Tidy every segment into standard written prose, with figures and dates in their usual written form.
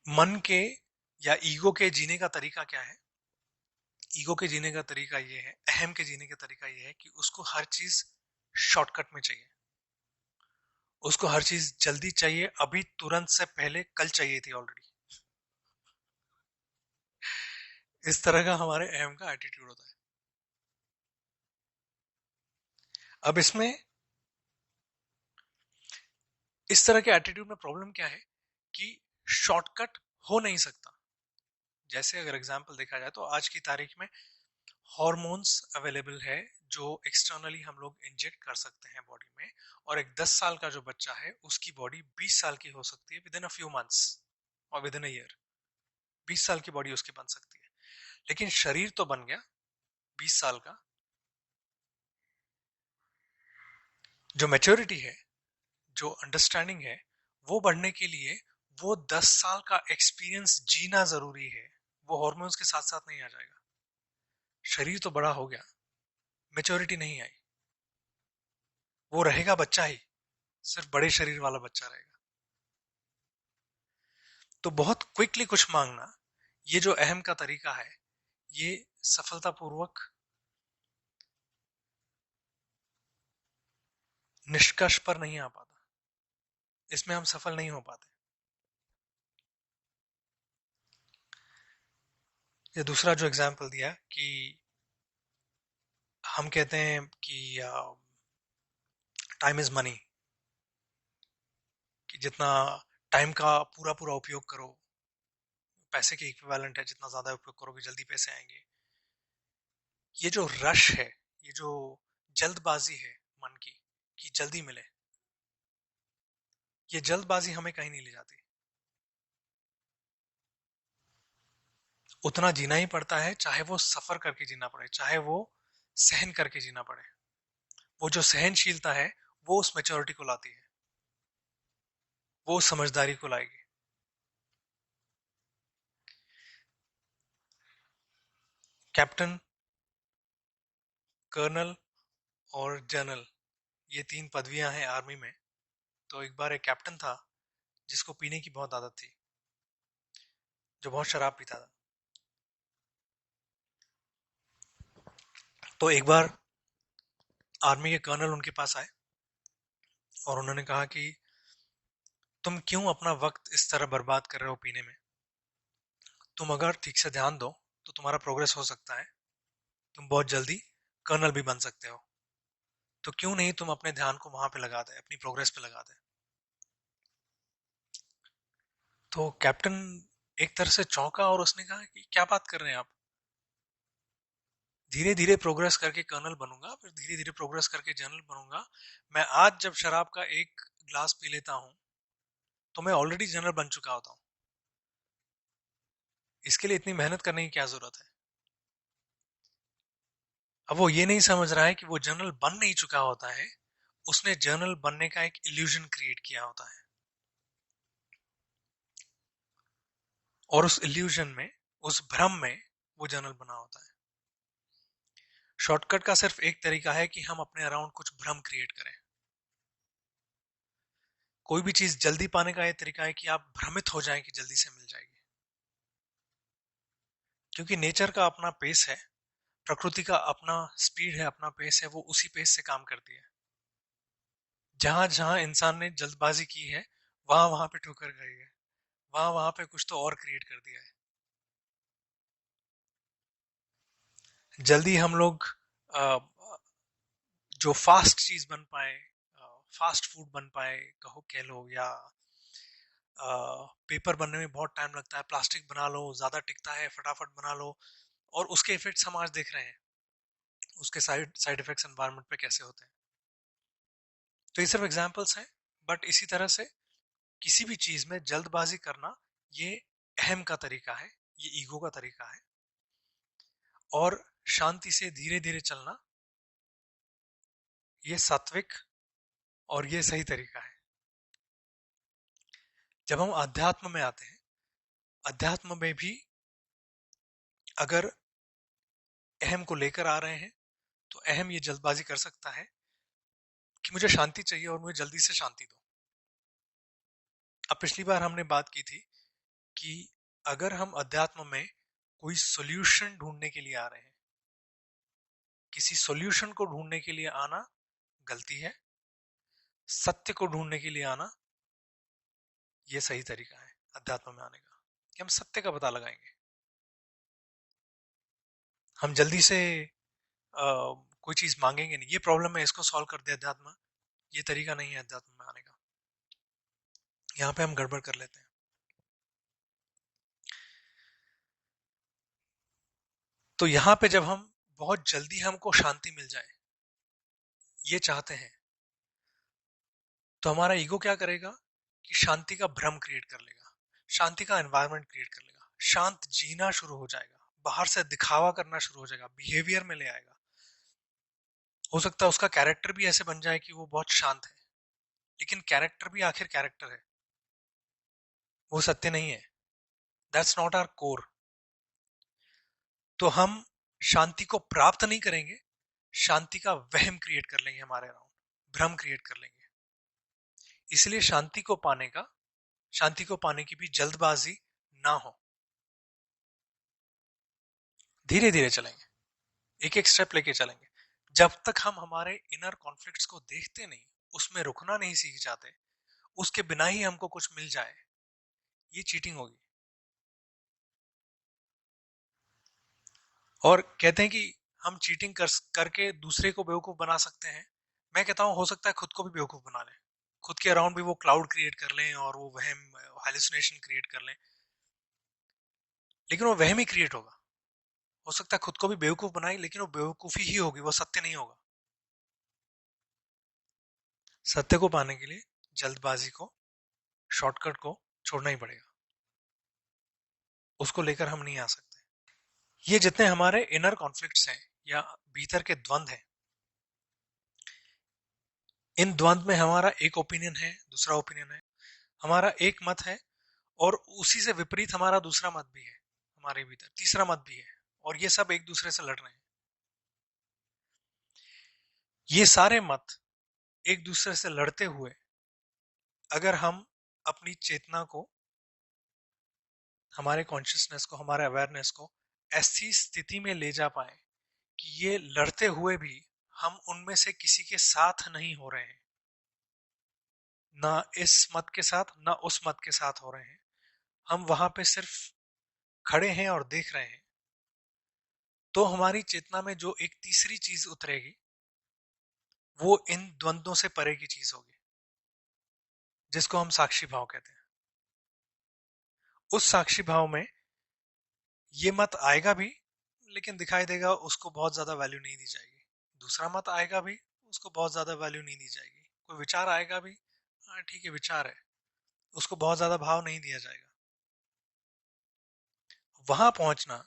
मन के या ईगो के जीने का तरीका क्या है? ईगो के जीने का तरीका ये है, अहम के जीने का तरीका ये है कि उसको हर चीज शॉर्टकट में चाहिए। उसको हर चीज जल्दी चाहिए, अभी तुरंत से पहले कल चाहिए थी ऑलरेडी। इस तरह का हमारे अहम का एटीट्यूड होता है। अब इसमें इस तरह के एटीट्यूड में प्रॉब्लम क्या है कि शॉर्टकट हो नहीं सकता। जैसे अगर एग्जांपल देखा जाए तो आज की तारीख में हॉर्मोन्स अवेलेबल है जो एक्सटर्नली हम लोग इंजेक्ट कर सकते हैं बॉडी में। और एक 10 साल का जो बच्चा है उसकी बॉडी 20 साल की हो सकती है with in a few months और विद इन अ ईयर। 20 साल की बॉडी उसकी बन सकती है, लेकिन शरीर तो बन गया 20 साल का। जो मैच्योरिटी है, जो अंडरस्टैंडिंग है, वो बढ़ने के लिए वो 10 साल का एक्सपीरियंस जीना जरूरी है। वो हॉर्मोन्स के साथ साथ नहीं आ जाएगा। शरीर तो बड़ा हो गया, मैच्योरिटी नहीं आई, वो रहेगा बच्चा ही, सिर्फ बड़े शरीर वाला बच्चा रहेगा। तो बहुत क्विकली कुछ मांगना, ये जो अहम का तरीका है, ये सफलतापूर्वक निष्कर्ष पर नहीं आ पाता। इसमें हम सफल नहीं हो पाते। ये दूसरा जो एग्जाम्पल दिया कि हम कहते हैं कि टाइम इज मनी, कि जितना टाइम का पूरा पूरा उपयोग करो, पैसे के इक्विवेलेंट है, जितना ज्यादा उपयोग करोगे जल्दी पैसे आएंगे। ये जो रश है, ये जो जल्दबाजी है मन की कि जल्दी मिले, ये जल्दबाजी हमें कहीं नहीं ले जाती। उतना जीना ही पड़ता है, चाहे वो सफर करके जीना पड़े, चाहे वो सहन करके जीना पड़े। वो जो सहनशीलता है वो उस मेच्योरिटी को लाती है, वो उस समझदारी को लाएगी। कैप्टन, कर्नल और जनरल, ये 3 पदवियां हैं आर्मी में। तो एक बार एक कैप्टन था जिसको पीने की बहुत आदत थी, जो बहुत शराब पीता था। तो एक बार आर्मी के कर्नल उनके पास आए और उन्होंने कहा कि तुम क्यों अपना वक्त इस तरह बर्बाद कर रहे हो पीने में? तुम अगर ठीक से ध्यान दो तो तुम्हारा प्रोग्रेस हो सकता है, तुम बहुत जल्दी कर्नल भी बन सकते हो। तो क्यों नहीं तुम अपने ध्यान को वहां पे लगा दे, अपनी प्रोग्रेस पे लगा दे। तो कैप्टन एक तरह से चौंका और उसने कहा कि क्या बात कर रहे हैं आप? धीरे धीरे प्रोग्रेस करके कर्नल बनूंगा, फिर धीरे धीरे प्रोग्रेस करके जनरल बनूंगा। मैं आज जब शराब का एक ग्लास पी लेता हूं तो मैं ऑलरेडी जनरल बन चुका होता हूँ। इसके लिए इतनी मेहनत करने की क्या जरूरत है? अब वो ये नहीं समझ रहा है कि वो जनरल बन नहीं चुका होता है, उसने जनरल बनने का एक इल्यूजन क्रिएट किया होता है। और उस इल्यूजन में, उस भ्रम में वो जनरल बना होता है। शॉर्टकट का सिर्फ एक तरीका है कि हम अपने अराउंड कुछ भ्रम क्रिएट करें। कोई भी चीज जल्दी पाने का ये तरीका है कि आप भ्रमित हो जाएं कि जल्दी से मिल जाएगी। क्योंकि नेचर का अपना पेस है, प्रकृति का अपना स्पीड है, अपना पेस है, वो उसी पेस से काम करती है। जहां जहां इंसान ने जल्दबाजी की है, वहां वहां पे ठोकर खाई है, वहां वहां पे कुछ तो और क्रिएट कर दिया है। जल्दी हम लोग अ, जो फास्ट चीज बन पाए, फास्ट फूड बन पाए कहो कह लो, या पेपर बनने में बहुत टाइम लगता है, प्लास्टिक बना लो ज्यादा टिकता है, फटाफट बना लो। और उसके इफेक्ट्स हम आज देख रहे हैं, उसके साइड साइड इफेक्ट्स एनवायरनमेंट पे कैसे होते हैं। तो ये सिर्फ एग्जांपल्स हैं। बट इसी तरह से किसी भी चीज में जल्दबाजी करना, ये अहम का तरीका है, ये ईगो का तरीका है। और शांति से धीरे धीरे चलना, ये सात्विक और ये सही तरीका है। जब हम अध्यात्म में आते हैं, अध्यात्म में भी अगर अहम को लेकर आ रहे हैं तो अहम ये जल्दबाजी कर सकता है कि मुझे शांति चाहिए और मुझे जल्दी से शांति दो। अब पिछली बार हमने बात की थी कि अगर हम अध्यात्म में कोई सॉल्यूशन ढूंढने के लिए आ रहे हैं, किसी सॉल्यूशन को ढूंढने के लिए आना गलती है, सत्य को ढूंढने के लिए आना ये सही तरीका है अध्यात्म में आने का, कि हम सत्य का पता लगाएंगे। हम जल्दी से कोई चीज मांगेंगे नहीं, ये प्रॉब्लम है इसको सॉल्व कर दे अध्यात्म, ये तरीका नहीं है अध्यात्म में आने का। यहाँ पे हम गड़बड़ कर लेते हैं। तो यहाँ पे जब हम बहुत जल्दी हमको शांति मिल जाए ये चाहते हैं, तो हमारा ईगो क्या करेगा कि शांति का भ्रम क्रिएट कर लेगा, शांति का एनवायरनमेंट क्रिएट कर लेगा, शांत जीना शुरू हो जाएगा, बाहर से दिखावा करना शुरू हो जाएगा, बिहेवियर में ले आएगा। हो सकता है उसका कैरेक्टर भी ऐसे बन जाए कि वो बहुत शांत है, लेकिन कैरेक्टर भी आखिर कैरेक्टर है, वो सत्य नहीं है। That's not our core. तो हम शांति को प्राप्त नहीं करेंगे, शांति का वहम क्रिएट कर लेंगे हमारे अराउंड, भ्रम क्रिएट कर लेंगे। इसलिए शांति को पाने की भी जल्दबाजी ना हो, धीरे धीरे चलेंगे, एक एक स्टेप लेके चलेंगे। जब तक हम हमारे इनर कॉन्फ्लिक्ट्स को देखते नहीं, उसमें रुकना नहीं सीख जाते, उसके बिना ही हमको कुछ मिल जाए, ये चीटिंग होगी। और कहते हैं कि हम चीटिंग करके दूसरे को बेवकूफ बना सकते हैं। मैं कहता हूं हो सकता है खुद को भी बेवकूफ बना लें, खुद के अराउंड भी वो क्लाउड क्रिएट कर लें और वो वहम हेलुसिनेशन क्रिएट कर लें, लेकिन वो वहम ही क्रिएट होगा। हो सकता है खुद को भी बेवकूफ बनाए, लेकिन वो बेवकूफी ही होगी, वो सत्य नहीं होगा। सत्य को पाने के लिए जल्दबाजी को, शॉर्टकट को छोड़ना ही पड़ेगा, उसको लेकर हम नहीं आ सकते। ये जितने हमारे इनर कॉन्फ्लिक्ट्स हैं या भीतर के द्वंद हैं, इन द्वंद में हमारा एक ओपिनियन है, दूसरा ओपिनियन है, हमारा एक मत है और उसी से विपरीत हमारा दूसरा मत भी है, हमारे भीतर तीसरा मत भी है, और ये सब एक दूसरे से लड़ रहे हैं। ये सारे मत एक दूसरे से लड़ते हुए अगर हम अपनी चेतना को, हमारे कॉन्शियसनेस को, हमारे अवेयरनेस को ऐसी स्थिति में ले जा पाए कि ये लड़ते हुए भी हम उनमें से किसी के साथ नहीं हो रहे हैं, ना इस मत के साथ ना उस मत के साथ हो रहे हैं, हम वहां पे सिर्फ खड़े हैं और देख रहे हैं, तो हमारी चेतना में जो एक तीसरी चीज उतरेगी वो इन द्वंद्वों से परे की चीज होगी, जिसको हम साक्षी भाव कहते हैं। उस साक्षी भाव में ये मत आएगा भी, लेकिन दिखाई देगा उसको बहुत ज्यादा वैल्यू नहीं दी जाएगी। दूसरा मत आएगा भी, उसको बहुत ज्यादा वैल्यू नहीं दी जाएगी। कोई विचार आएगा भी, हाँ ठीक है विचार है, उसको बहुत ज्यादा भाव नहीं दिया जाएगा। वहां पहुंचना,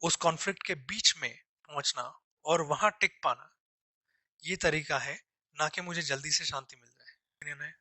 उस कॉन्फ्लिक्ट के बीच में पहुंचना और वहां टिक पाना, ये तरीका है, ना कि मुझे जल्दी से शांति मिल जाए।